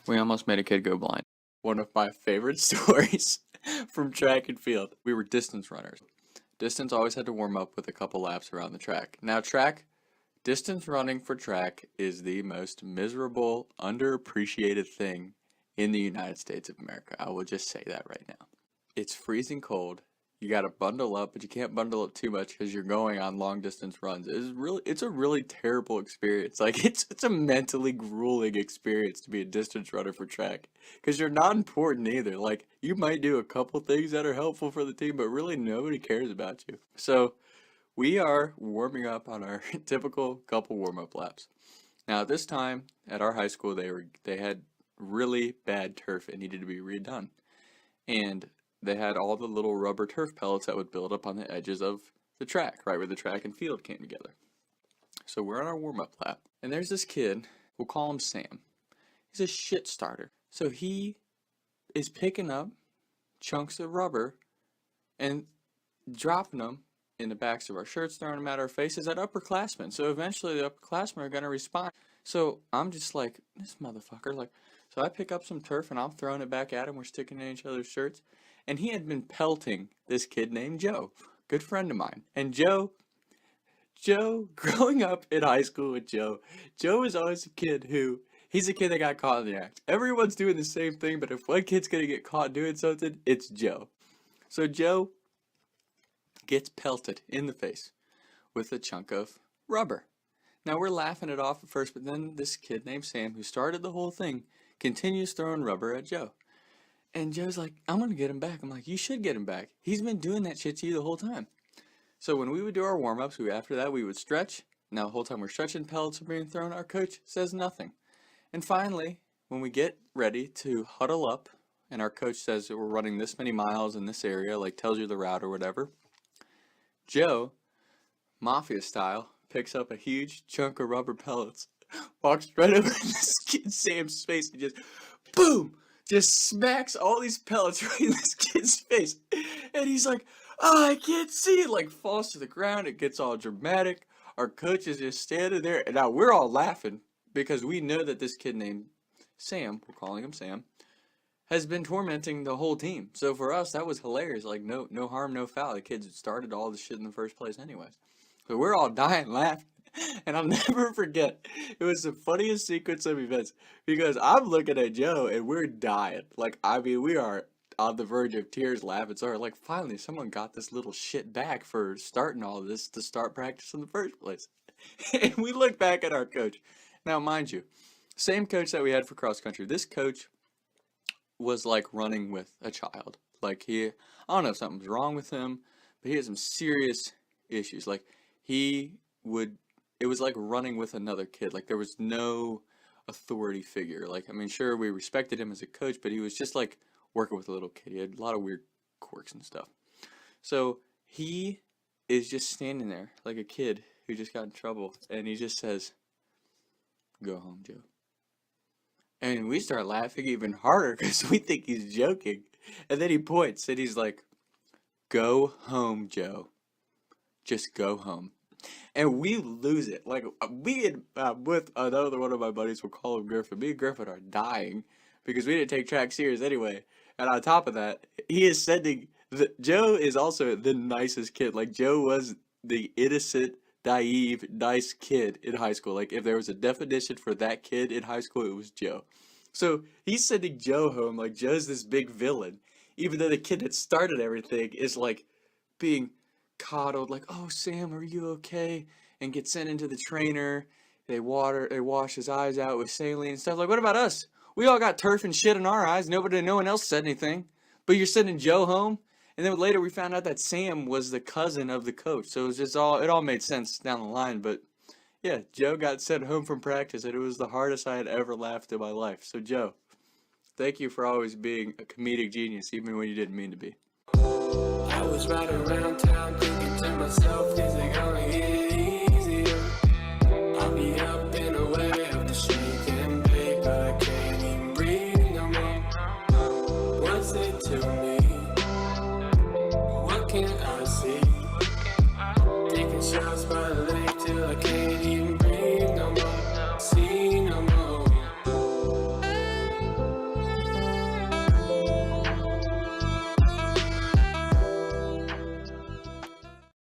We almost made a kid go blind. One of my favorite stories from track and field. We were distance runners. Distance always had to warm up with a couple laps around the track. Now distance running for track is the most miserable, underappreciated thing in the United States of America. I will just say that right now. It's freezing cold. You got to bundle up, but you can't bundle up too much because you're going on long distance runs. It's a really terrible experience. Like it's a mentally grueling experience to be a distance runner for track because you're not important either. Like you might do a couple things that are helpful for the team, but really nobody cares about you. So we are warming up on our typical couple warm-up laps. Now at this time at our high school, they had really bad turf. It needed to be redone, and they had all the little rubber turf pellets that would build up on the edges of the track, right where the track and field came together. So we're on our warm-up lap, and there's this kid, we'll call him Sam. He's a shit starter. So he is picking up chunks of rubber and dropping them in the backs of our shirts, throwing them at our faces at upperclassmen. So eventually the upperclassmen are going to respond. So I'm just like, this motherfucker, like, so I pick up some turf and I'm throwing it back at him. We're sticking it in each other's shirts. And he had been pelting this kid named Joe, good friend of mine. And Joe, growing up in high school with Joe was always a kid he's a kid that got caught in the act. Everyone's doing the same thing, but if one kid's gonna get caught doing something, it's Joe. So Joe gets pelted in the face with a chunk of rubber. Now we're laughing it off at first, but then this kid named Sam, who started the whole thing, continues throwing rubber at Joe. And Joe's like, I'm going to get him back. I'm like, you should get him back. He's been doing that shit to you the whole time. So when we would do our warm-ups, after that we would stretch. Now the whole time we're stretching, pellets are being thrown, our coach says nothing. And finally, when we get ready to huddle up, and our coach says that we're running this many miles in this area, like tells you the route or whatever, Joe, mafia style, picks up a huge chunk of rubber pellets, walks right over this kid Sam's face, and just, boom! Just smacks all these pellets right in this kid's face. And he's like, oh, I can't see it. Like, falls to the ground. It gets all dramatic. Our coach is just standing there. And now we're all laughing because we know that this kid named Sam, we're calling him Sam, has been tormenting the whole team. So for us, that was hilarious. Like, no harm, no foul. The kids started all this shit in the first place anyways. So we're all dying laughing. And I'll never forget, it was the funniest sequence of events because I'm looking at Joe and we're dying. Like, I mean, we are on the verge of tears laughing. So, like, finally, someone got this little shit back for starting all of this to start practice in the first place. And we look back at our coach. Now, mind you, same coach that we had for cross country. This coach was like running with a child. Like, I don't know if something was wrong with him, but he had some serious issues. Like, it was like running with another kid. Like, there was no authority figure. Like, I mean, sure, we respected him as a coach, but he was just like working with a little kid. He had a lot of weird quirks and stuff. So he is just standing there like a kid who just got in trouble. And he just says, go home, Joe. And we start laughing even harder because we think he's joking. And then he points and he's like, go home, Joe. Just go home. And we lose it. Like, me and with another one of my buddies, we'll call him Griffin. Me and Griffin are dying because we didn't take track serious anyway. And on top of that, he is sending Joe is also the nicest kid. Like, Joe was the innocent, naive, nice kid in high school. Like, if there was a definition for that kid in high school, it was Joe. So he's sending Joe home like Joe's this big villain, even though the kid that started everything is like being coddled, like, oh, Sam, are you okay? And get sent into the trainer. They wash his eyes out with saline and stuff. Like, what about us? We all got turf and shit in our eyes. No one else said anything. But you're sending Joe home? And then later we found out that Sam was the cousin of the coach. So it was just it all made sense down the line. But yeah, Joe got sent home from practice and it was the hardest I had ever laughed in my life. So Joe, thank you for always being a comedic genius, even when you didn't mean to be. I was riding around town thinking to myself, is it gonna hit?